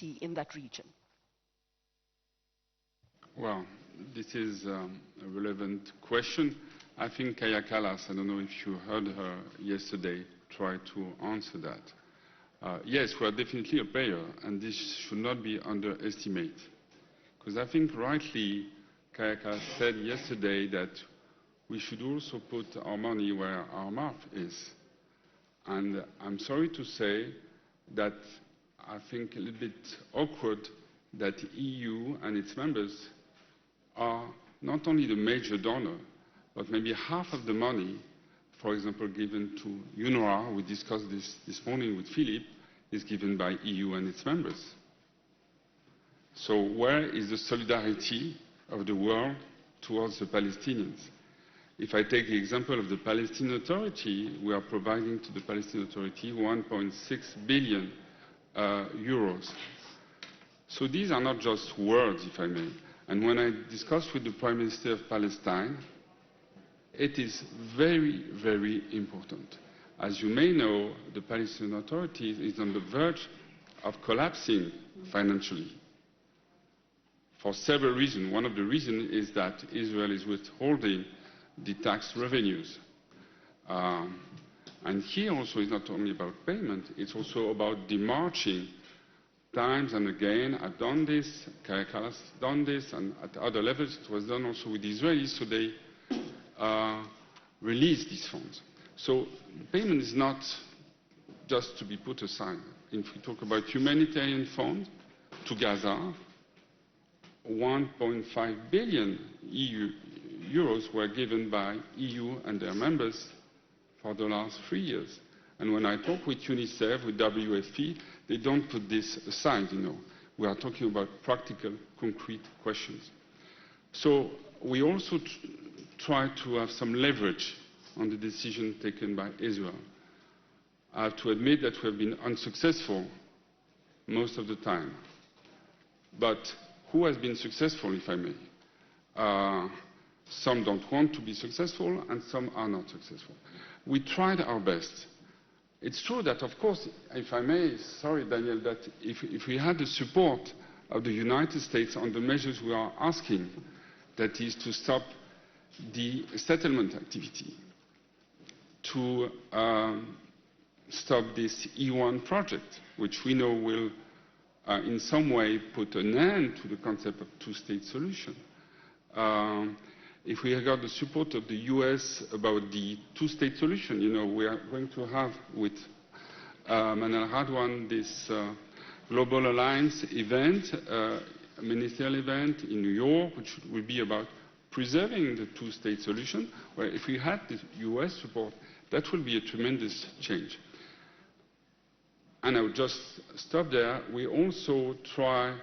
in that region? Well, this is a relevant question. I think Kaja Kallas, I don't know if you heard her yesterday, try to answer that. Yes, we are definitely a player, and this should not be underestimated. Because I think rightly, Kaja Kallas said yesterday that we should also put our money where our mouth is. And I'm sorry to say that I think a little bit awkward that the EU and its members are not only the major donor, but maybe half of the money, for example, given to UNRWA, we discussed this morning with Philippe, is given by EU and its members. So where is the solidarity of the world towards the Palestinians? If I take the example of the Palestinian Authority, we are providing to the Palestinian Authority 1.6 billion euros. So these are not just words, if I may. And when I discussed with the Prime Minister of Palestine, it is very, very important. As you may know, the Palestinian Authority is on the verge of collapsing financially for several reasons. One of the reasons is that Israel is withholding the tax revenues. And here also it's not only about payment, it's also about demarching times and again. I've done this, Kaja Kallas has done this, and at other levels it was done also with the Israelis, so they release these funds. So payment is not just to be put aside. If we talk about humanitarian funds to Gaza, 1.5 billion euros were given by EU and their members for the last 3 years. And when I talk with UNICEF, with WFP, they don't put this aside, you know. We are talking about practical, concrete questions. So we also try to have some leverage on the decision taken by Israel. I have to admit that we have been unsuccessful most of the time. But who has been successful, if I may? Some don't want to be successful, and some are not successful. We tried our best. It's true that, of course, if I may, sorry, Daniel, that if we had the support of the United States on the measures we are asking, that is to stop the settlement activity, to stop this E1 project, which we know will in some way put an end to the concept of two-state solution. If we had got the support of the US about the two-state solution, you know, we are going to have with Manal Radwan this Global Alliance event, a ministerial event in New York, which will be about preserving the two-state solution, where if we had the US support, that will be a tremendous change. And I would just stop there. We also try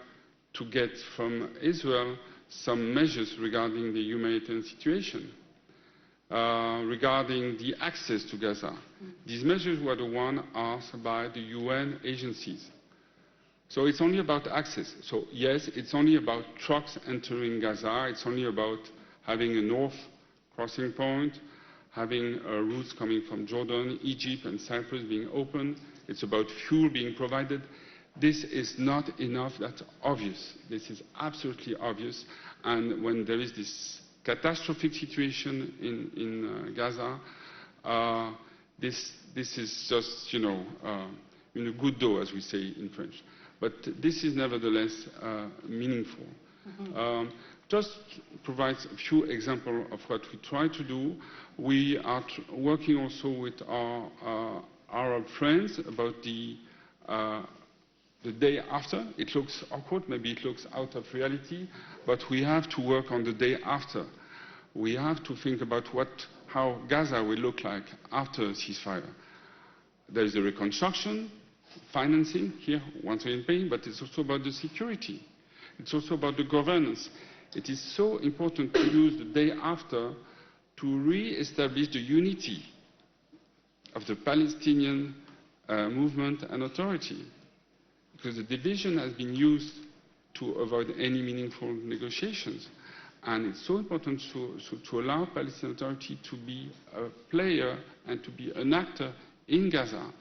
to get from Israel some measures regarding the humanitarian situation, regarding the access to Gaza. These measures were the ones asked by the UN agencies. So it's only about access. So yes, it's only about trucks entering Gaza. It's only about having a north crossing point, having routes coming from Jordan, Egypt, and Cyprus being open. It's about fuel being provided. This is not enough. That's obvious. This is absolutely obvious. And when there is this catastrophic situation in Gaza, this is just, you know, in a good dough, as we say in French. But this is nevertheless meaningful. Just provides a few examples of what we try to do. We are working also with our Arab friends about the day after. It looks awkward, maybe it looks out of reality, but we have to work on the day after. We have to think about how Gaza will look like after a ceasefire. There is the reconstruction, financing, here, once again paying, but it's also about the security. It's also about the governance. It is so important to use the day after to re-establish the unity of the Palestinian movement and authority. Because the division has been used to avoid any meaningful negotiations. And it's so important to allow Palestinian Authority to be a player and to be an actor in Gaza.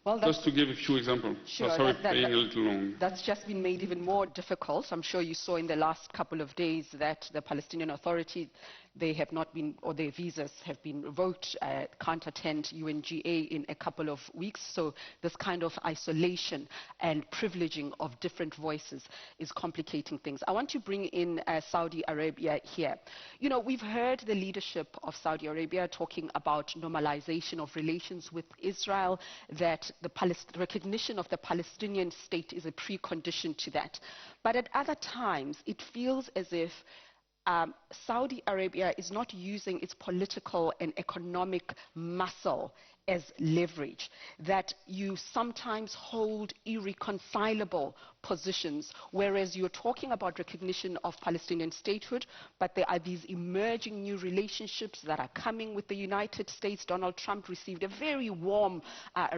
Well, just to give a few examples. Sure, sorry for being a little long. That's just been made even more difficult. I'm sure you saw in the last couple of days that the Palestinian Authority, they have not been, or their visas have been revoked, can't attend UNGA in a couple of weeks. So this kind of isolation and privileging of different voices is complicating things. I want to bring in Saudi Arabia here. You know, we've heard the leadership of Saudi Arabia talking about normalization of relations with Israel, that the recognition of the Palestinian state is a precondition to that. But at other times, it feels as if Saudi Arabia is not using its political and economic muscle as leverage, that you sometimes hold irreconcilable positions, whereas you're talking about recognition of Palestinian statehood, but there are these emerging new relationships that are coming with the United States. Donald Trump received a very warm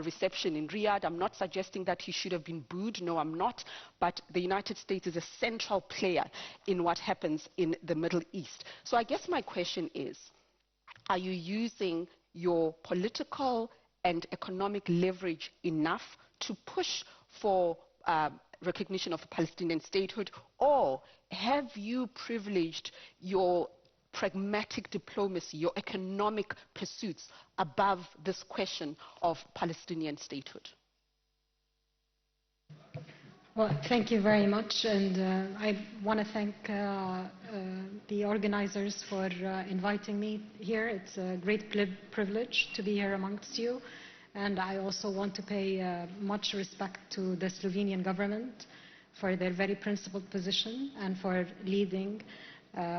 reception in Riyadh. I'm not suggesting that he should have been booed, no, I'm not, but the United States is a central player in what happens in the Middle East. So I guess my question is, are you using your political and economic leverage enough to push for recognition of Palestinian statehood, or have you privileged your pragmatic diplomacy, your economic pursuits above this question of Palestinian statehood? Well, thank you very much, and I want to thank the organizers for inviting me here. It's a great privilege to be here amongst you, and I also want to pay much respect to the Slovenian government for their very principled position and for leading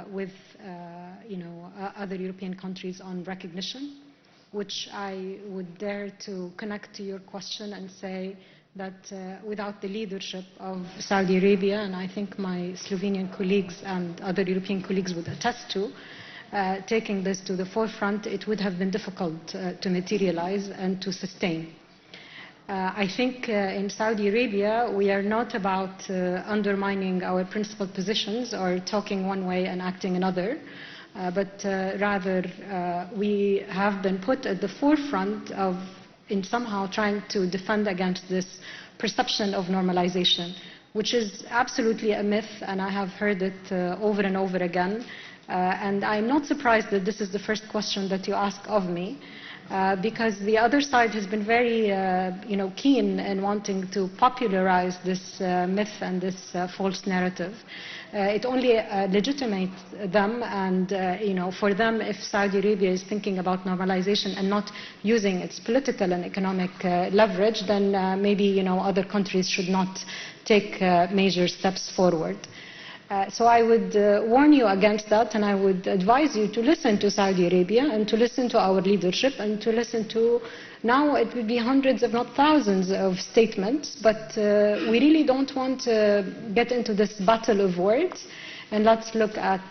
with other European countries on recognition, which I would dare to connect to your question and say that without the leadership of Saudi Arabia, and I think my Slovenian colleagues and other European colleagues would attest to, taking this to the forefront, it would have been difficult to materialize and to sustain. I think in Saudi Arabia, we are not about undermining our principled positions or talking one way and acting another, but rather we have been put at the forefront of in somehow trying to defend against this perception of normalization, which is absolutely a myth, and I have heard it over and over again. And I'm not surprised that this is the first question that you ask of me, because the other side has been very keen in wanting to popularize this myth and this false narrative. It only legitimates them, and for them, if Saudi Arabia is thinking about normalization and not using its political and economic leverage, then maybe other countries should not take major steps forward. So I would warn you against that, and I would advise you to listen to Saudi Arabia and to listen to our leadership and to listen to, now it would be hundreds if not thousands of statements, but we really don't want to get into this battle of words, and let's look at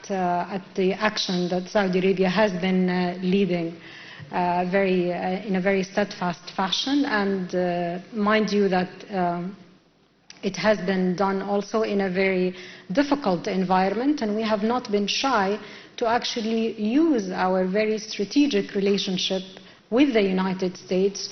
the action that Saudi Arabia has been leading in a very steadfast fashion, and mind you that it has been done also in a very difficult environment, and we have not been shy to actually use our very strategic relationship with the United States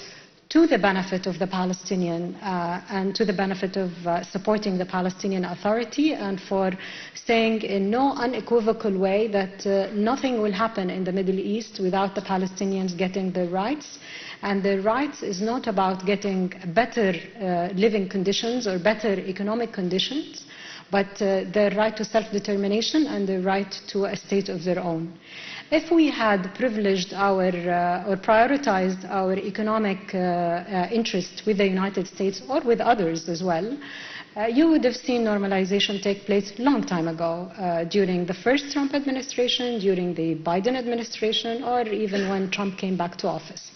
to the benefit of the Palestinian and to the benefit of supporting the Palestinian Authority, and for saying in no unequivocal way that nothing will happen in the Middle East without the Palestinians getting their rights. And their rights is not about getting better living conditions or better economic conditions, but their right to self-determination and their right to a state of their own. If we had privileged or prioritized our economic interests with the United States or with others as well, you would have seen normalization take place a long time ago, during the first Trump administration, during the Biden administration, or even when Trump came back to office.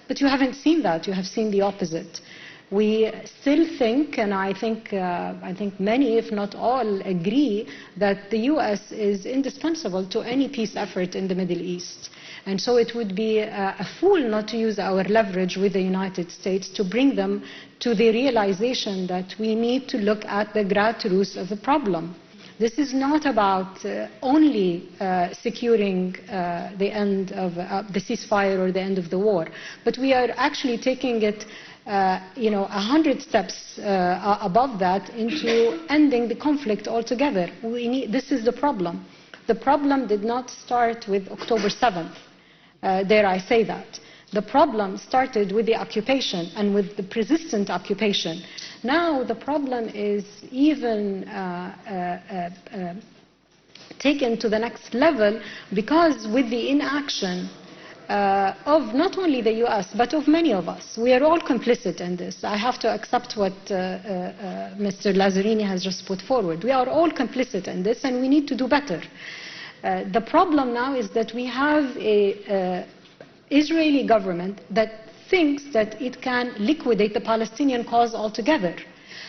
But you haven't seen that. You have seen the opposite. We still think, and I think many, if not all, agree that the U.S. is indispensable to any peace effort in the Middle East. And so it would be a fool not to use our leverage with the United States to bring them to the realization that we need to look at the grassroots of the problem. This is not about only securing the end of the ceasefire or the end of the war, but we are actually taking it 100 steps above that into ending the conflict altogether. This is the problem. The problem did not start with October 7th, dare I say that. The problem started with the occupation and with the persistent occupation. Now the problem is even taken to the next level because with the inaction of not only the US but of many of us, we are all complicit in this. I have to accept what Mr. Lazzarini has just put forward. We are all complicit in this and we need to do better. The problem now is that we have a Israeli government that thinks that it can liquidate the Palestinian cause altogether.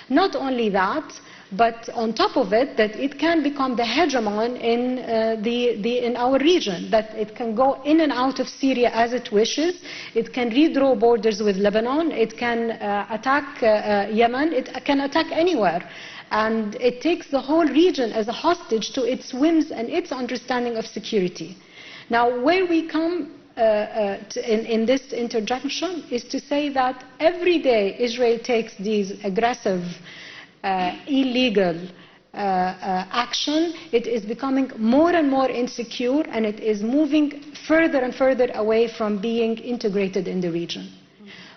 Not only that, but on top of it, that it can become the hegemon in our region, that it can go in and out of Syria as it wishes, it can redraw borders with Lebanon, it can attack Yemen, it can attack anywhere. And it takes the whole region as a hostage to its whims and its understanding of security. Now, where we come in this interjunction is to say that every day Israel takes these aggressive, illegal action, it is becoming more and more insecure and it is moving further and further away from being integrated in the region.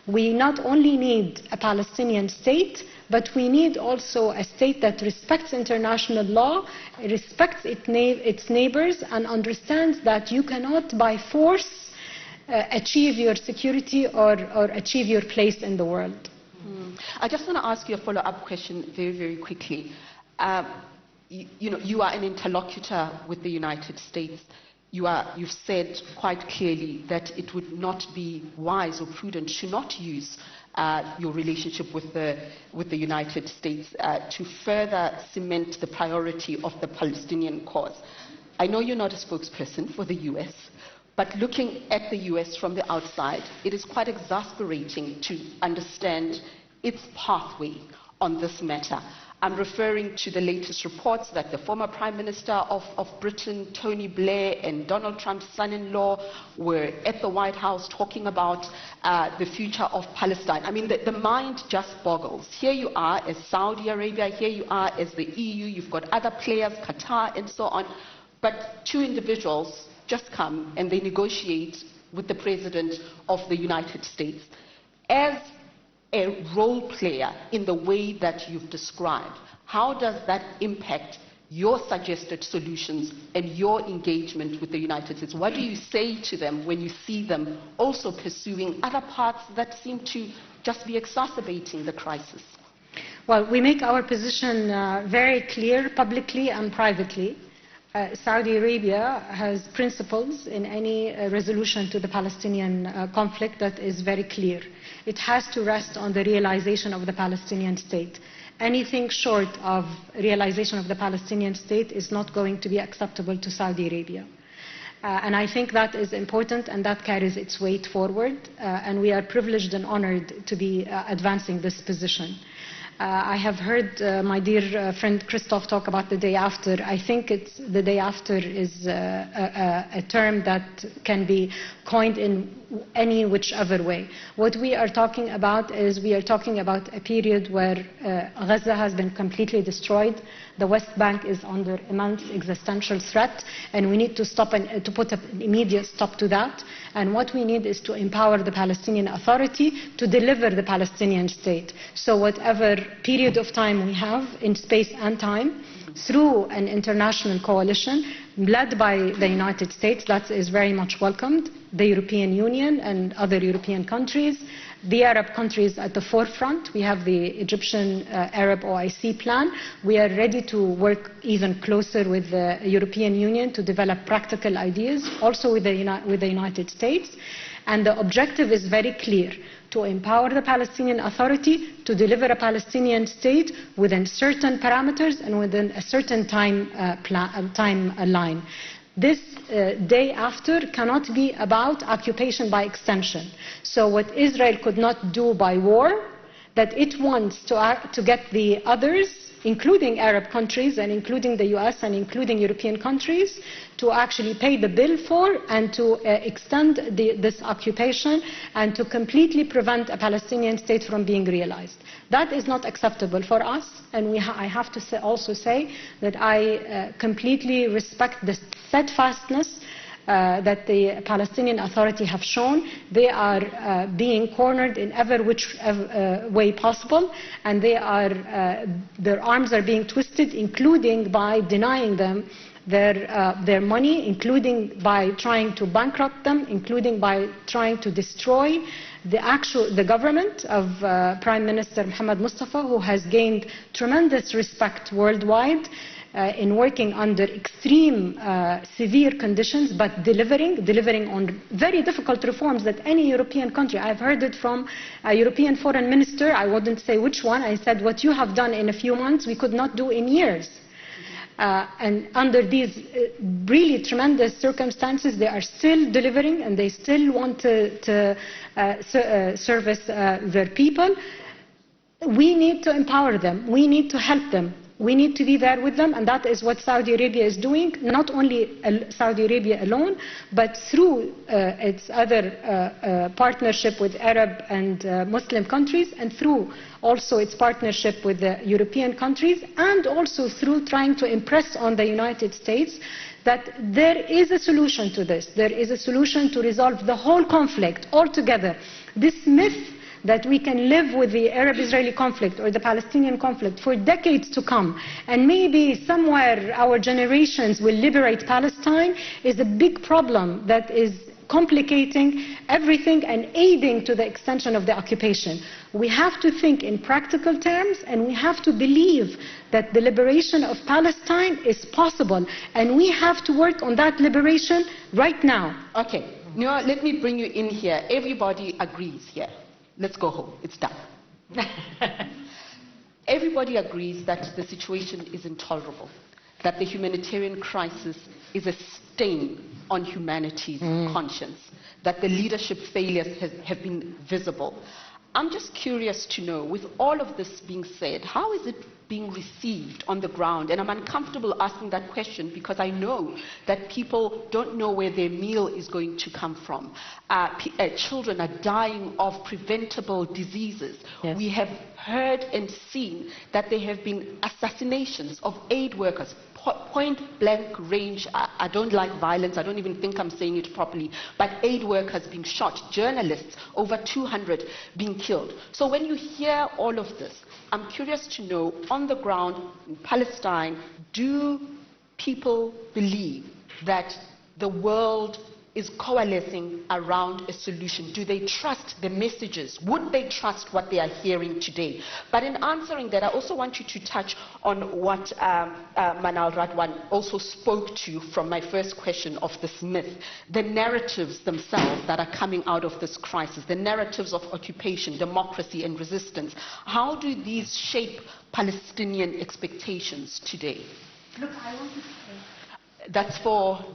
We not only need a Palestinian state, but we need also a state that respects international law, respects its neighbors, and understands that you cannot by force achieve your security or achieve your place in the world. I just want to ask you a follow-up question very, very quickly. You are an interlocutor with the United States. You've said quite clearly that it would not be wise or prudent, should not use your relationship with the United States to further cement the priority of the Palestinian cause. I know you're not a spokesperson for the US, but looking at the US from the outside, it is quite exasperating to understand its pathway on this matter. I'm referring to the latest reports that the former Prime Minister of Britain, Tony Blair, and Donald Trump's son-in-law were at the White House talking about the future of Palestine. I mean, the mind just boggles. Here you are as Saudi Arabia, here you are as the EU, you've got other players, Qatar, and so on. But two individuals just come and they negotiate with the President of the United States. As a role player in the way that you've described, how does that impact your suggested solutions and your engagement with the United States? What do you say to them when you see them also pursuing other paths that seem to just be exacerbating the crisis? Well, we make our position very clear publicly and privately. Saudi Arabia has principles in any resolution to the Palestinian conflict that is very clear. It has to rest on the realization of the Palestinian state. Anything short of realization of the Palestinian state is not going to be acceptable to Saudi Arabia. And I think that is important and that carries its weight forward. And we are privileged and honored to be advancing this position. I have heard my dear friend Christoph talk about the day after. I think the day after is a term that can be coined in any whichever way. What we are talking about is we are talking about a period where Gaza has been completely destroyed. The West Bank is under immense existential threat, and we need to stop and to put an immediate stop to that. And what we need is to empower the Palestinian Authority to deliver the Palestinian state. So whatever period of time we have in space and time, through an international coalition led by the United States, that is very much welcomed, the European Union and other European countries, the Arab countries at the forefront. We have the Egyptian Arab OIC plan. We are ready to work even closer with the European Union to develop practical ideas, also with the United States. And the objective is very clear: to empower the Palestinian Authority to deliver a Palestinian state within certain parameters and within a certain timeline. This day after cannot be about occupation by extension. So what Israel could not do by war, that it wants to get the others including Arab countries and including the US and including European countries, to actually pay the bill for and to extend this occupation and to completely prevent a Palestinian state from being realized. That is not acceptable for us, and I have to also say that I completely respect the steadfastness that the Palestinian Authority have shown. They are being cornered in every which way possible, and their arms are being twisted, including by denying them their money, including by trying to bankrupt them, including by trying to destroy the government of Prime Minister Mohammed Mustafa, who has gained tremendous respect worldwide in working under extreme severe conditions, but delivering on very difficult reforms that any European country. I've heard it from a European foreign minister, I wouldn't say which one. I said, what you have done in a few months we could not do in years. And under these really tremendous circumstances, they are still delivering, and they still want to service their people. We need to empower them. We need to help them. We need to be there with them, and that is what Saudi Arabia is doing, not only Saudi Arabia alone, but through its other partnership with Arab and Muslim countries, and through also its partnership with the European countries, and also through trying to impress on the United States that there is a solution to this. There is a solution to resolve the whole conflict altogether. This myth that we can live with the Arab-Israeli conflict or the Palestinian conflict for decades to come, and maybe somewhere our generations will liberate Palestine, is a big problem that is complicating everything and aiding to the extension of the occupation. We have to think in practical terms, and we have to believe that the liberation of Palestine is possible, and we have to work on that liberation right now. Okay, now let me bring you in here. Everybody agrees here. Let's go home. It's done. Everybody agrees that the situation is intolerable, that the humanitarian crisis is a stain on humanity's conscience, that the leadership failures have been visible. I'm just curious to know, with all of this being said, how is it being received on the ground? And I'm uncomfortable asking that question because I know that people don't know where their meal is going to come from. Children are dying of preventable diseases. Yes. We have heard and seen that there have been assassinations of aid workers, point blank range. I don't like violence. I don't even think I'm saying it properly. But aid workers being shot, journalists, over 200 being killed. So when you hear all of this, I'm curious to know, on the ground in Palestine, do people believe that the world is coalescing around a solution? Do they trust the messages? Would they trust what they are hearing today? But in answering that, I also want you to touch on what Manal Radwan also spoke to from my first question of this myth, the narratives themselves that are coming out of this crisis, the narratives of occupation, democracy, and resistance. How do these shape Palestinian expectations today? Look, I want to say... That's for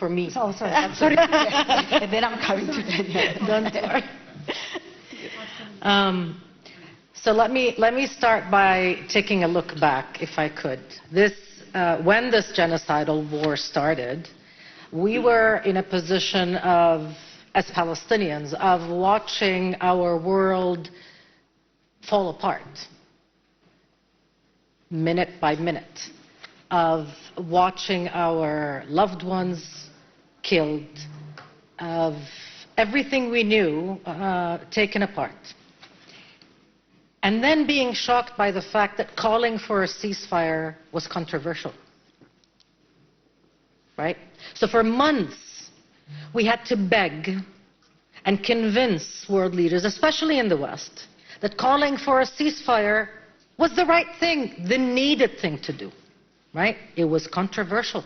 me. Oh, sorry. I'm sorry. And then I'm coming to Danielle. Don't worry. So let me start by taking a look back, if I could. When this genocidal war started, we were in a position of, as Palestinians, of watching our world fall apart, minute by minute, of watching our loved ones killed, of everything we knew taken apart. And then being shocked by the fact that calling for a ceasefire was controversial. Right? So for months, we had to beg and convince world leaders, especially in the West, that calling for a ceasefire was the right thing, the needed thing to do. Right? It was controversial.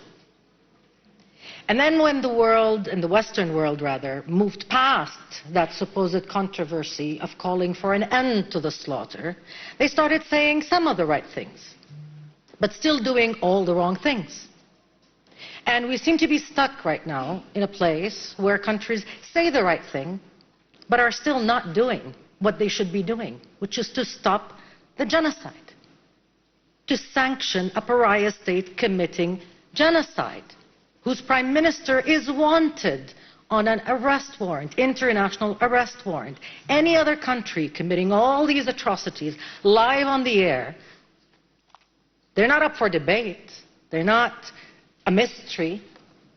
And then when the world, and the Western world rather, moved past that supposed controversy of calling for an end to the slaughter, they started saying some of the right things, but still doing all the wrong things. And we seem to be stuck right now in a place where countries say the right thing, but are still not doing what they should be doing, which is to stop the genocide. to sanction a pariah state committing genocide, whose prime minister is wanted on an arrest warrant, international arrest warrant. Any other country committing all these atrocities live on the air, they're not up for debate. They're not a mystery.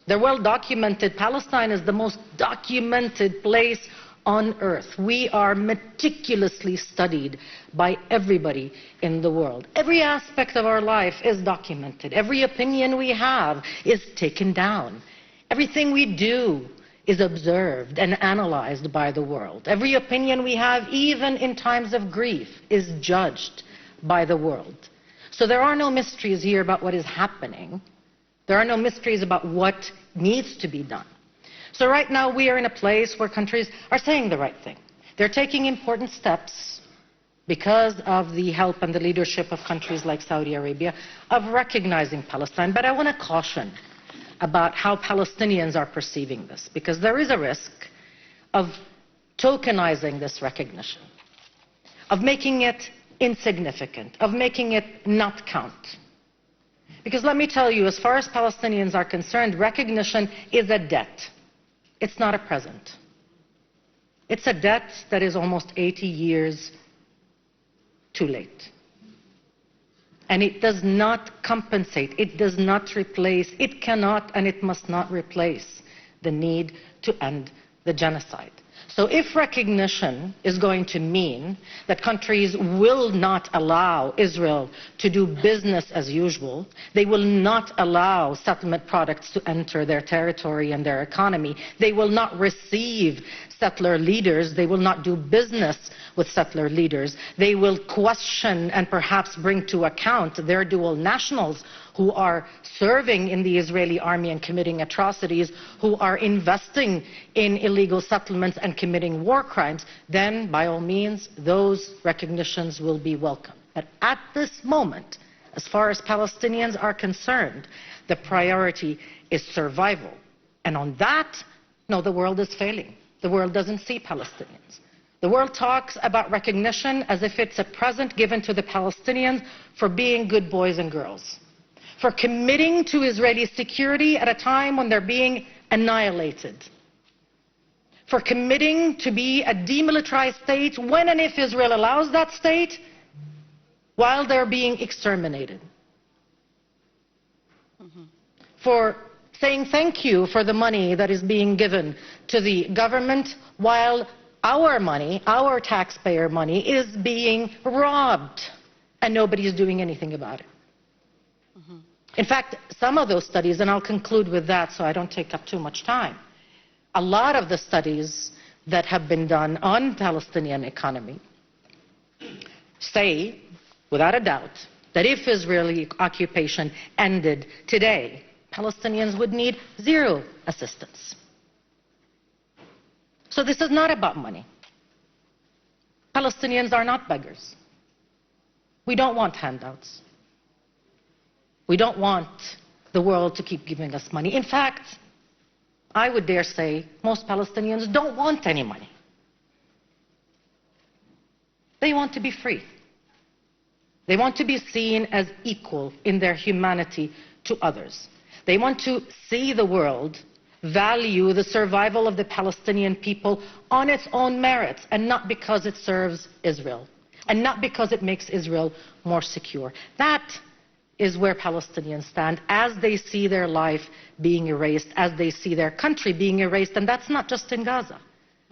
They're well documented. Palestine is the most documented place on earth. We are meticulously studied by everybody in the world. Every aspect of our life is documented. Every opinion we have is taken down. Everything we do is observed and analyzed by the world. Every opinion we have, even in times of grief, is judged by the world. So there are no mysteries here about what is happening. There are no mysteries about what needs to be done. So right now we are in a place where countries are saying the right thing. They're taking important steps because of the help and the leadership of countries like Saudi Arabia of recognizing Palestine. But I want to caution about how Palestinians are perceiving this, because there is a risk of tokenizing this recognition, of making it insignificant, of making it not count. Because let me tell you, as far as Palestinians are concerned, recognition is a debt. It's not a present. It's a debt that is almost 80 years too late. And it does not compensate, it does not replace, it cannot and it must not replace the need to end the genocide. So if recognition is going to mean that countries will not allow Israel to do business as usual, they will not allow settlement products to enter their territory and their economy, they will not receive settler leaders, they will not do business with settler leaders, they will question and perhaps bring to account their dual nationals who are serving in the Israeli army and committing atrocities, who are investing in illegal settlements and committing war crimes, then by all means those recognitions will be welcome. But at this moment, as far as Palestinians are concerned, the priority is survival. And on that, no, the world is failing. The world doesn't see Palestinians. The world talks about recognition as if it's a present given to the Palestinians for being good boys and girls, for committing to Israeli security at a time when they're being annihilated, for committing to be a demilitarized state when and if Israel allows that state, while they're being exterminated, for saying thank you for the money that is being given to the government while our money, our taxpayer money, is being robbed and nobody is doing anything about it. In fact, some of those studies, and I'll conclude with that so I don't take up too much time, a lot of the studies that have been done on Palestinian economy say, without a doubt, that if Israeli occupation ended today, Palestinians would need zero assistance. So this is not about money. Palestinians are not beggars. We don't want handouts. We don't want the world to keep giving us money. In fact, I would dare say most Palestinians don't want any money. They want to be free. They want to be seen as equal in their humanity to others. They want to see the world value the survival of the Palestinian people on its own merits and not because it serves Israel and not because it makes Israel more secure. That is where Palestinians stand as they see their life being erased, as they see their country being erased. And that's not just in Gaza.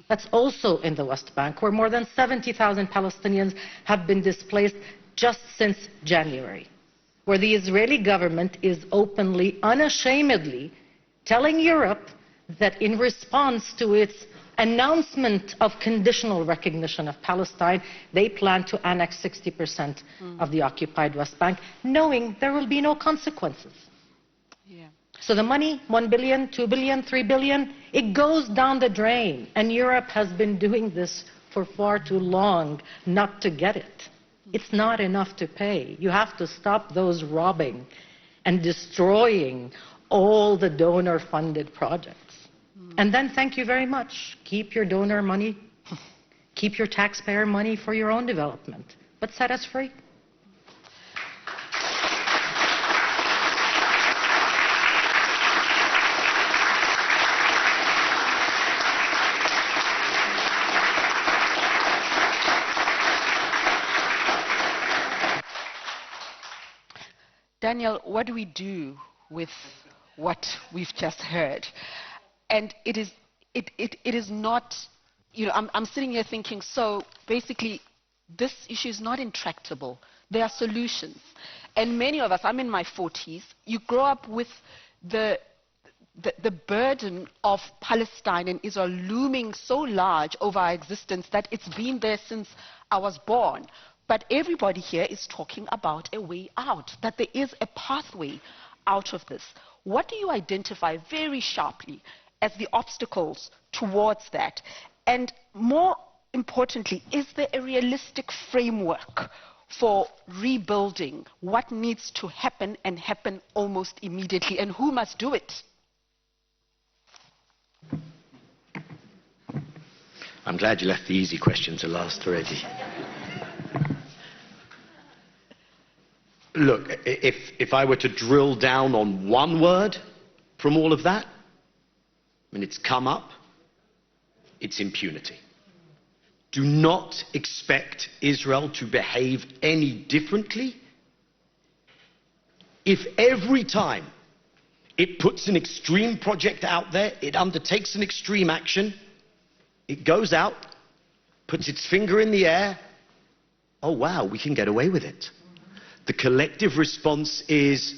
That's also in the West Bank, where more than 70,000 Palestinians have been displaced just since January, where the Israeli government is openly, unashamedly telling Europe that in response to its announcement of conditional recognition of Palestine, they plan to annex 60% of the occupied West Bank, knowing there will be no consequences. Yeah. So the money, 1 billion, 2 billion, 3 billion, it goes down the drain. And Europe has been doing this for far too long not to get it. It's not enough to pay. You have to stop those robbing and destroying all the donor-funded projects. And then thank you very much. Keep your donor money, keep your taxpayer money for your own development, but set us free. Daniel, what do we do with what we've just heard? And it is not, I'm sitting here thinking, so basically this issue is not intractable. There are solutions. And many of us, I'm in my 40s, you grow up with the burden of Palestine and Israel looming so large over our existence that it's been there since I was born. But everybody here is talking about a way out, that there is a pathway out of this. What do you identify very sharply as the obstacles towards that? And more importantly, is there a realistic framework for rebuilding? What needs to happen and happen almost immediately? And who must do it? I'm glad you left the easy question to last already. Look, if I were to drill down on one word from all of that, I mean, it's come up, it's impunity. Do not expect Israel to behave any differently. If every time it puts an extreme project out there, it undertakes an extreme action, it goes out, puts its finger in the air, oh wow, we can get away with it. The collective response is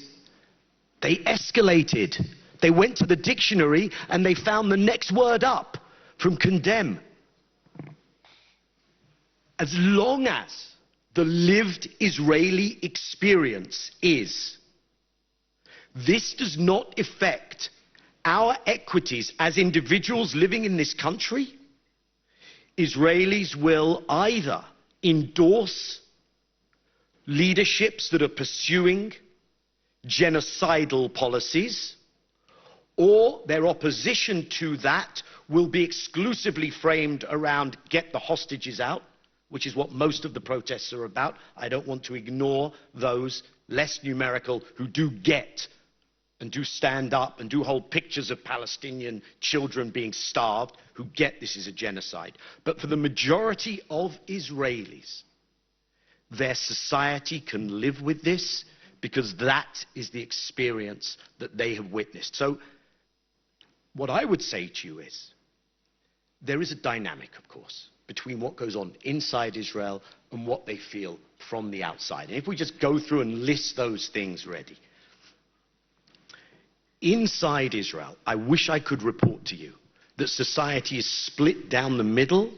they escalated. They went to the dictionary and they found the next word up from condemn. As long as the lived Israeli experience is, this does not affect our equities as individuals living in this country, Israelis will either endorse leaderships that are pursuing genocidal policies, or their opposition to that will be exclusively framed around get the hostages out, which is what most of the protests are about. I don't want to ignore those less numerical who do get and do stand up and do hold pictures of Palestinian children being starved, who get this is a genocide. But for the majority of Israelis, their society can live with this because that is the experience that they have witnessed. So what I would say to you is, there is a dynamic, of course, between what goes on inside Israel and what they feel from the outside. And if we just go through and list those things ready. Inside Israel, I wish I could report to you that society is split down the middle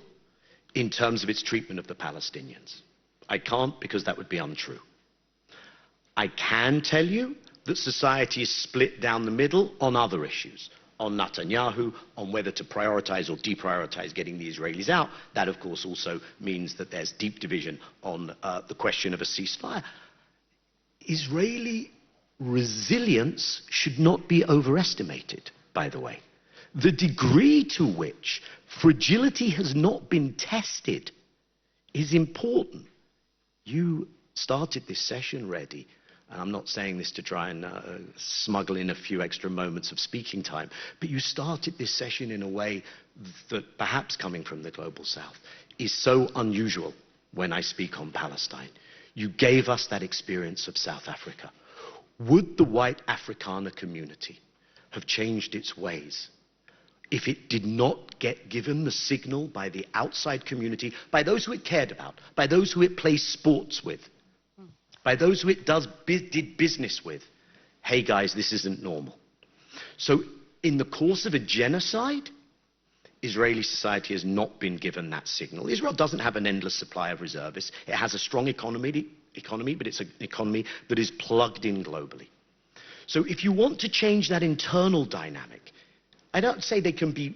in terms of its treatment of the Palestinians. I can't, because that would be untrue. I can tell you that society is split down the middle on other issues, on Netanyahu, on whether to prioritize or deprioritize getting the Israelis out. That, of course, also means that there's deep division on the question of a ceasefire. Israeli resilience should not be overestimated, by the way. The degree to which fragility has not been tested is important. You started this session ready, and I'm not saying this to try and smuggle in a few extra moments of speaking time, but you started this session in a way that, perhaps coming from the Global South, is so unusual when I speak on Palestine. You gave us that experience of South Africa. Would the white Afrikaner community have changed its ways if it did not get given the signal by the outside community, by those who it cared about, by those who it plays sports with, by those who it did business with? Hey guys, this isn't normal. So in the course of a genocide, Israeli society has not been given that signal. Israel doesn't have an endless supply of reservists. It has a strong economy, but it's an economy that is plugged in globally. So if you want to change that internal dynamic, I don't say the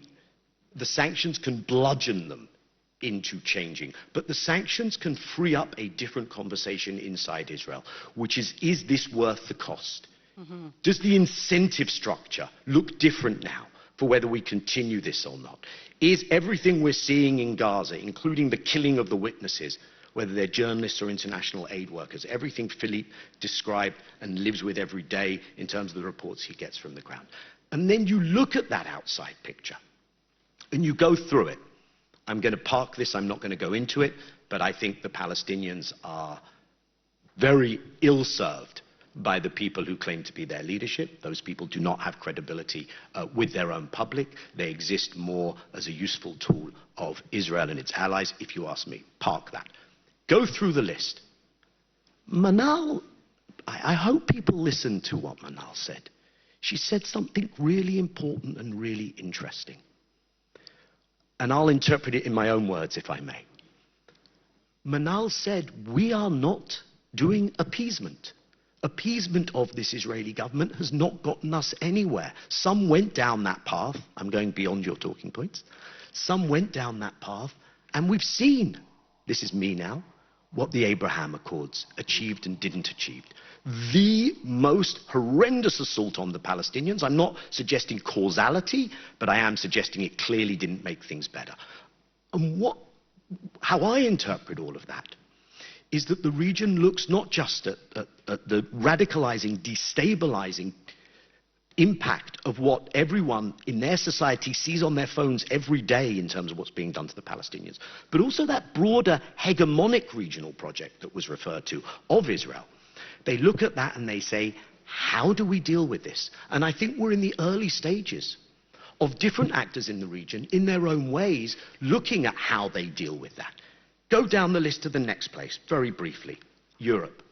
sanctions can bludgeon them into changing, but the sanctions can free up a different conversation inside Israel, which is this worth the cost? Mm-hmm. Does the incentive structure look different now for whether we continue this or not? Is everything we're seeing in Gaza, including the killing of the witnesses, whether they're journalists or international aid workers, everything Philippe described and lives with every day in terms of the reports he gets from the ground? And then you look at that outside picture and you go through it. I'm going to park this, I'm not going to go into it, but I think the Palestinians are very ill-served by the people who claim to be their leadership. Those people do not have credibility with their own public. They exist more as a useful tool of Israel and its allies, if you ask me. Park that. Go through the list. Manal, I hope people listened to what Manal said. She said something really important and really interesting. And I'll interpret it in my own words, if I may. Manal said, we are not doing appeasement. Appeasement of this Israeli government has not gotten us anywhere. Some went down that path. I'm going beyond your talking points. Some went down that path, and we've seen, this is me now, what the Abraham Accords achieved and didn't achieve. The most horrendous assault on the Palestinians. I'm not suggesting causality, but I am suggesting it clearly didn't make things better. And how I interpret all of that is that the region looks not just at the radicalizing, destabilizing impact of what everyone in their society sees on their phones every day in terms of what's being done to the Palestinians, but also that broader hegemonic regional project that was referred to of Israel. They look at that and they say, how do we deal with this? And I think we're in the early stages of different actors in the region, in their own ways, looking at how they deal with that. Go down the list to the next place, very briefly. Europe.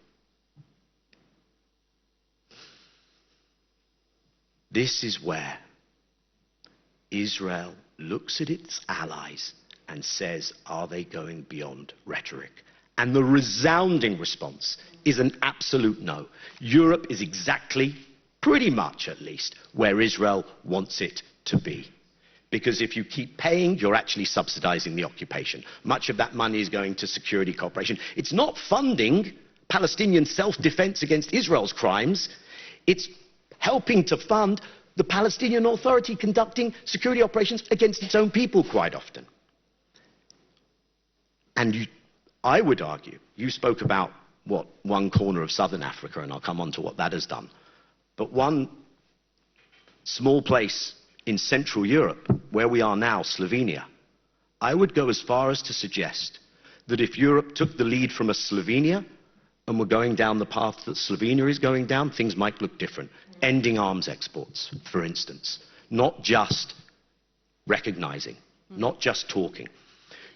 This is where Israel looks at its allies and says, are they going beyond rhetoric? And the resounding response is an absolute no. Europe is exactly, pretty much at least, where Israel wants it to be. Because if you keep paying, you're actually subsidizing the occupation. Much of that money is going to security cooperation. It's not funding Palestinian self-defense against Israel's crimes. It's helping to fund the Palestinian Authority conducting security operations against its own people quite often. And I would argue, you spoke about what one corner of southern Africa, and I'll come on to what that has done. But one small place in Central Europe, where we are now, Slovenia, I would go as far as to suggest that if Europe took the lead from a Slovenia and were going down the path that Slovenia is going down, things might look different. Ending arms exports, for instance. Not just recognizing, not just talking.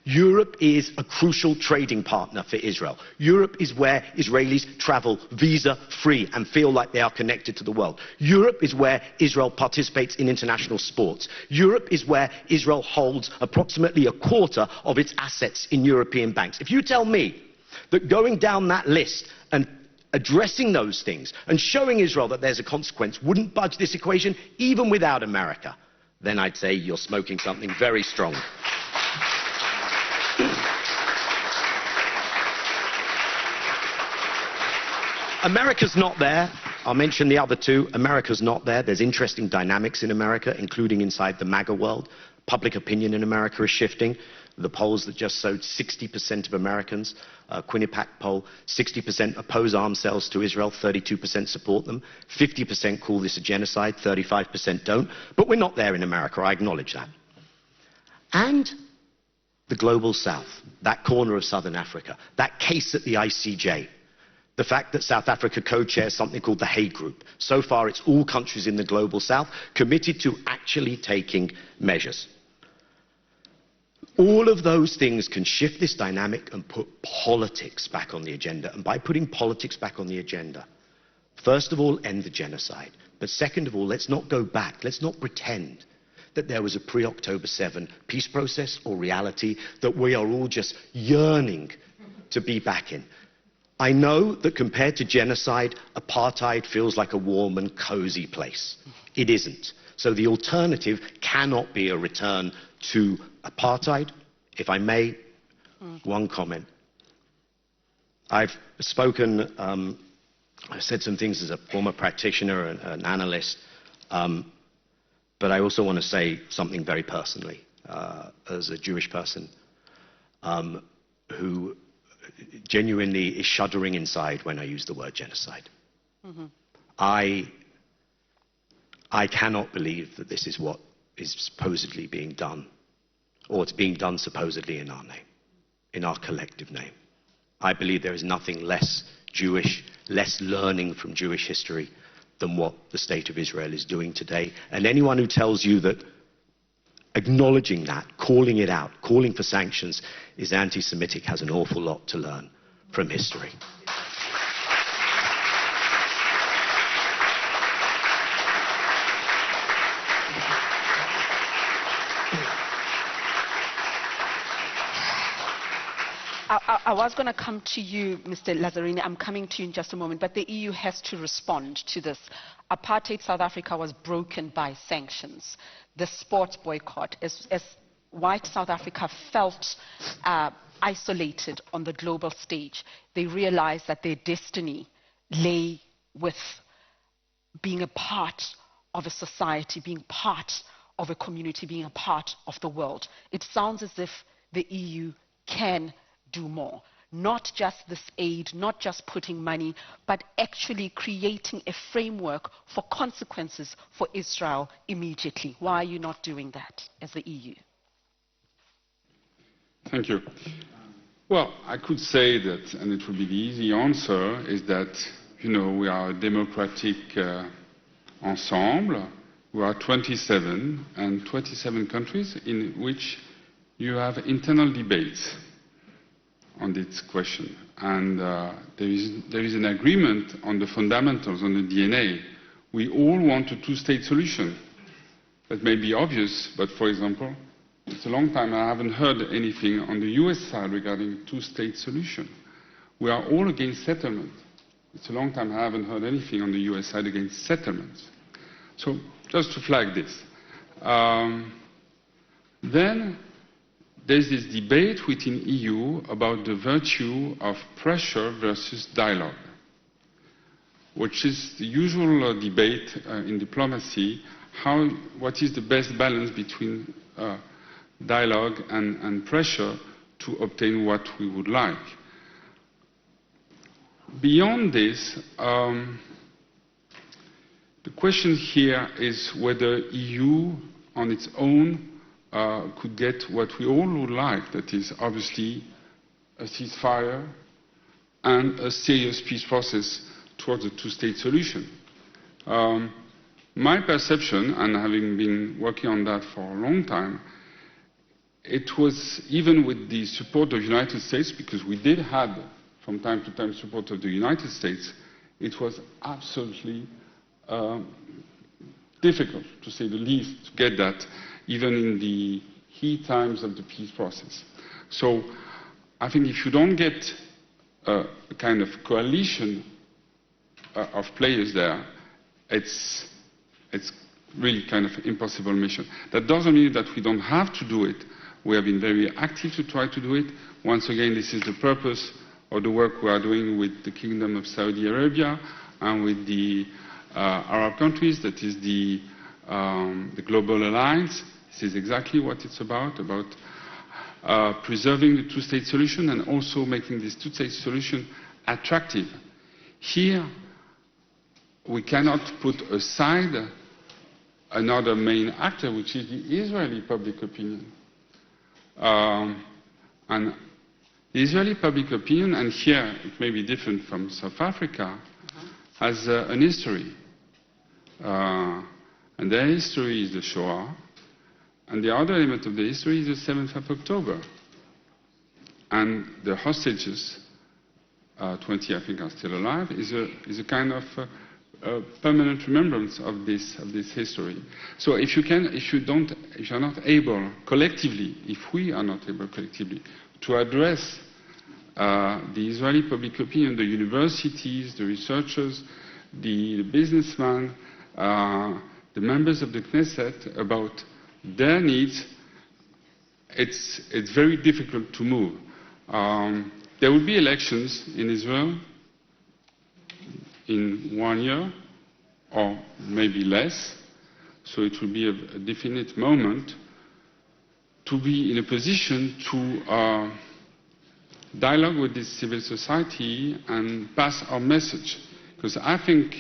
Europe is a crucial trading partner for Israel. Europe is where Israelis travel visa-free and feel like they are connected to the world. Europe is where Israel participates in international sports. Europe is where Israel holds approximately a quarter of its assets in European banks. If you tell me that going down that list and addressing those things and showing Israel that there's a consequence wouldn't budge this equation, even without America, then I'd say you're smoking something very strong. America's not there. I'll mention the other two. America's not there. There's interesting dynamics in America, including inside the MAGA world. Public opinion in America is shifting. The polls that just showed 60% of Americans, Quinnipiac poll, 60% oppose arms sales to Israel, 32% support them, 50% call this a genocide, 35% don't. But we're not there in America, I acknowledge that. And the global south, that corner of southern Africa, that case at the ICJ, the fact that South Africa co-chairs something called the Hague Group. So far, it's all countries in the global south committed to actually taking measures. All of those things can shift this dynamic and put politics back on the agenda. And by putting politics back on the agenda, first of all, end the genocide. But second of all, let's not go back. Let's not pretend that there was a pre-October 7 peace process or reality that we are all just yearning to be back in. I know that compared to genocide, apartheid feels like a warm and cozy place. It isn't. So the alternative cannot be a return to apartheid. If I may, one comment. I've spoken, I've said some things as a former practitioner and an analyst, but I also want to say something very personally, as a Jewish person who genuinely is shuddering inside when I use the word genocide. I cannot believe that this is what is supposedly being done, or it's being done supposedly in our name, in our collective name. I believe there is nothing less Jewish, less learning from Jewish history than what the state of Israel is doing today. And anyone who tells you that acknowledging that, calling it out, calling for sanctions is anti-Semitic has an awful lot to learn from history. I was going to come to you, Mr. Lazzarini. I'm coming to you in just a moment, but the EU has to respond to this. Apartheid South Africa was broken by sanctions. The sports boycott, as white South Africa felt isolated on the global stage, they realized that their destiny lay with being a part of a society, being part of a community, being a part of the world. It sounds as if the EU can do more. Not just this aid, not just putting money, but actually creating a framework for consequences for Israel immediately. Why are you not doing that as the EU? Thank you. Well, I could say that, and it would be the easy answer, is that, you know, we are a democratic ensemble. We are 27 and 27 countries in which you have internal debates on this question. And there is an agreement on the fundamentals, on the DNA. We all want a two-state solution. That may be obvious, but for example, it's a long time I haven't heard anything on the US side regarding a two-state solution. We are all against settlement. It's a long time I haven't heard anything on the US side against settlements. So just to flag this. Then there's this debate within EU about the virtue of pressure versus dialogue, which is the usual debate in diplomacy, what is the best balance between dialogue and pressure to obtain what we would like. Beyond this, the question here is whether EU on its own could get what we all would like, that is obviously a ceasefire and a serious peace process towards a two-state solution. My perception, and having been working on that for a long time, it was even with the support of the United States, because we did have from time to time support of the United States, it was absolutely difficult, to say the least, to get that, even in the heat times of the peace process. So I think if you don't get a kind of coalition of players there, it's really kind of impossible mission. That doesn't mean that we don't have to do it. We have been very active to try to do it. Once again, this is the purpose of the work we are doing with the Kingdom of Saudi Arabia and with the Arab countries, that is the Global Alliance. This is exactly what it's about preserving the two-state solution and also making this two-state solution attractive. Here, we cannot put aside another main actor, which is the Israeli public opinion. And the Israeli public opinion, and here it may be different from South Africa, has an history. And their history is the Shoah, and the other element of the history is the 7th of October. And the hostages, 20 I think are still alive, is a kind of permanent remembrance of this history. So if you're not able collectively, if we are not able collectively to address the Israeli public opinion, the universities, the researchers, the businessmen, the members of the Knesset about their needs, it's very difficult to move. There will be elections in Israel in 1 year, or maybe less, so it will be a definite moment to be in a position to dialogue with this civil society and pass our message. Because I think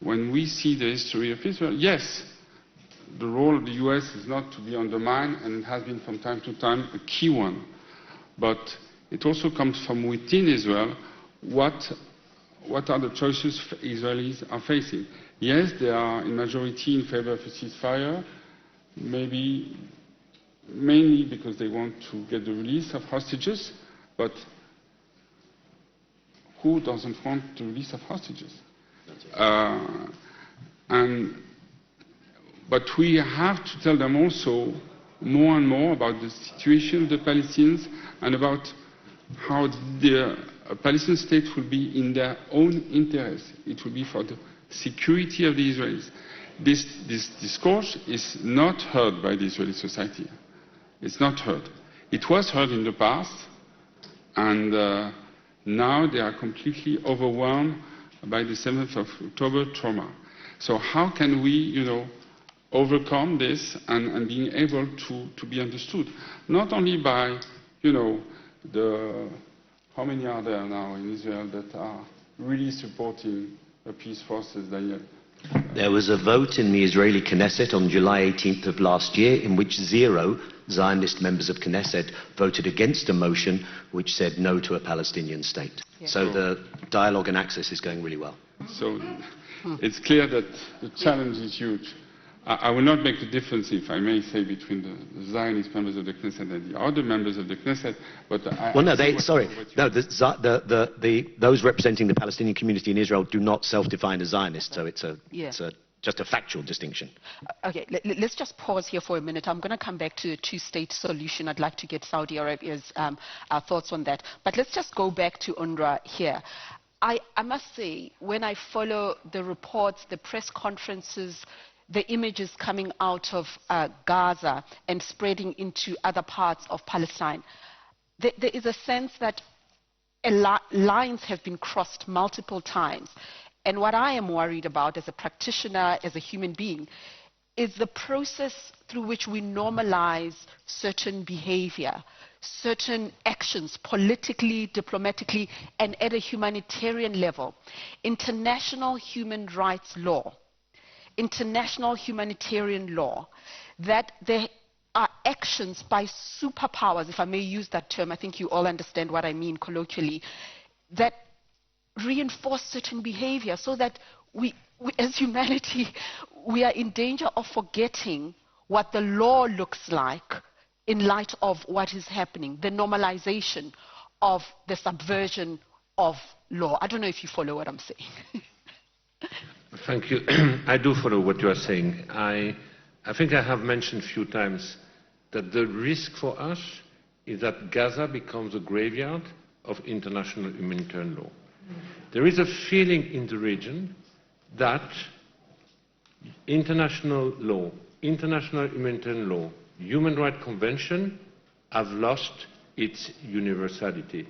when we see the history of Israel, yes, the role of the US is not to be undermined, and it has been from time to time a key one. But it also comes from within Israel what what are the choices Israelis are facing? Yes, they are in majority in favor of a ceasefire, maybe mainly because they want to get the release of hostages, but who doesn't want the release of hostages? But we have to tell them also more and more about the situation of the Palestinians and about how the Palestinian state will be in their own interest. It will be for the security of the Israelis. This discourse is not heard by the Israeli society. It's not heard. It was heard in the past, and now they are completely overwhelmed by the 7th of October trauma. So how can we, overcome this and being able to be understood? Not only by, how many are there now in Israel that are really supporting the peace forces? There was a vote in the Israeli Knesset on July 18th of last year in which 0 Zionist members of Knesset voted against a motion which said no to a Palestinian state. Yeah. So the dialogue and access is going really well. So it's clear that the challenge is huge. I will not make a difference, if I may say, between the Zionist members of the Knesset and the other members of the Knesset, but those representing the Palestinian community in Israel do not self-define as Zionists, so it's just a factual distinction. Okay, let's just pause here for a minute. I'm going to come back to a two-state solution. I'd like to get Saudi Arabia's thoughts on that. But let's just go back to UNRWA here. I must say, when I follow the reports, the press conferences, the images coming out of Gaza and spreading into other parts of Palestine, there is a sense that lines have been crossed multiple times. And what I am worried about as a practitioner, as a human being, is the process through which we normalize certain behavior, certain actions, politically, diplomatically, and at a humanitarian level. International human rights law, international humanitarian law, that there are actions by superpowers, if I may use that term, I think you all understand what I mean colloquially, that reinforce certain behavior, so that we as humanity, we are in danger of forgetting what the law looks like in light of what is happening, the normalization of the subversion of law. I don't know if you follow what I'm saying. Thank you. I do follow what you are saying. I think I have mentioned a few times that the risk for us is that Gaza becomes a graveyard of international humanitarian law. There is a feeling in the region that international law, international humanitarian law, human rights convention have lost its universality.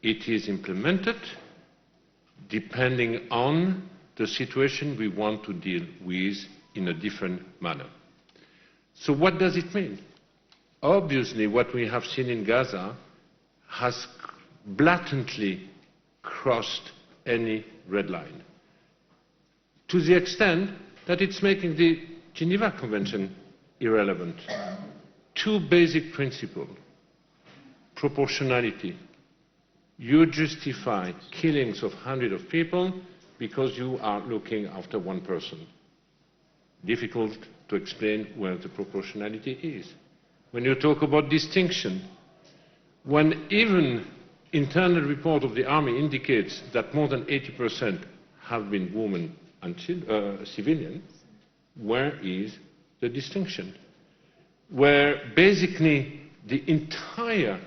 It is implemented depending on the situation we want to deal with in a different manner. So what does it mean? Obviously, what we have seen in Gaza has blatantly crossed any red line, to the extent that it's making the Geneva Convention irrelevant. Two basic principles: proportionality. You justify killings of hundreds of people because you are looking after one person. Difficult to explain where the proportionality is. When you talk about distinction, when even internal report of the army indicates that more than 80% have been women and civilians, where is the distinction? Where basically the entire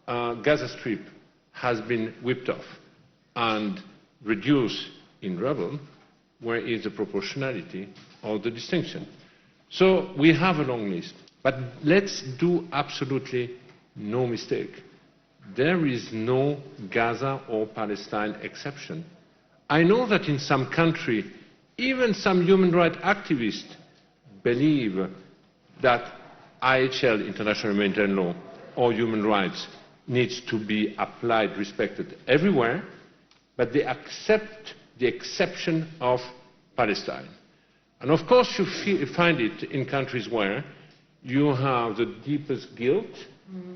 Gaza Strip has been whipped off and reduced in rubble, where is the proportionality or the distinction? So we have a long list, but let's do absolutely no mistake. There is no Gaza or Palestine exception. I know that in some country, even some human rights activists believe that IHL, international humanitarian law, or human rights needs to be applied, respected everywhere, but they accept the exception of Palestine. And of course you find it in countries where you have the deepest guilt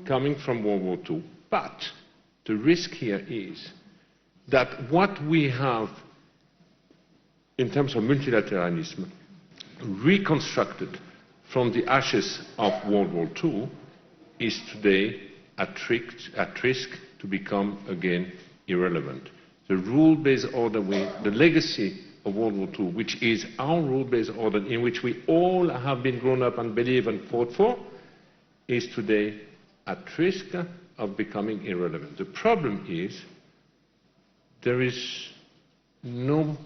coming from World War II. But the risk here is that what we have in terms of multilateralism reconstructed from the ashes of World War II is today at risk to become again irrelevant. The rule-based order, the legacy of World War II, which is our rule-based order in which we all have been grown up and believe and fought for, is today at risk of becoming irrelevant. The problem is there is no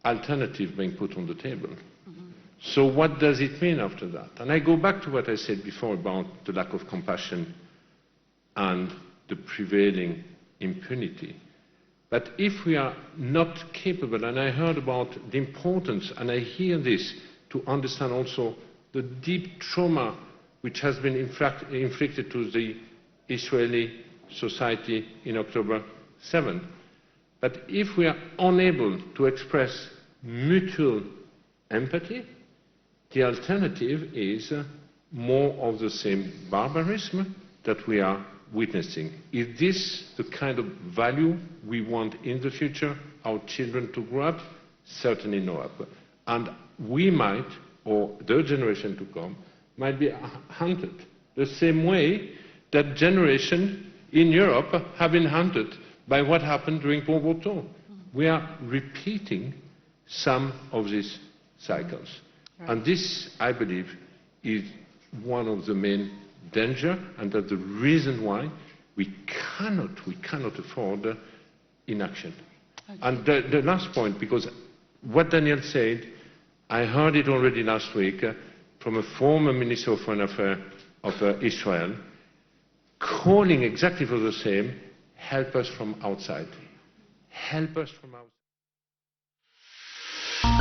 alternative being put on the table. So what does it mean after that? And I go back to what I said before about the lack of compassion and the prevailing impunity. But if we are not capable, and I heard about the importance, and I hear this, to understand also the deep trauma which has been inflicted to the Israeli society in October 7. But if we are unable to express mutual empathy, the alternative is more of the same barbarism that we are witnessing. Is this the kind of value we want in the future our children to grow up? Certainly not. And we might, or the generation to come, might be hunted the same way that generation in Europe have been hunted by what happened during World War II. We are repeating some of these cycles. Right. And this, I believe, is one of the main dangers, and that's the reason why we cannot afford inaction. Okay. And the last point, because what Daniel said, I heard it already last week from a former Minister of Foreign Affairs of Israel, calling exactly for the same, help us from outside. Help us from outside.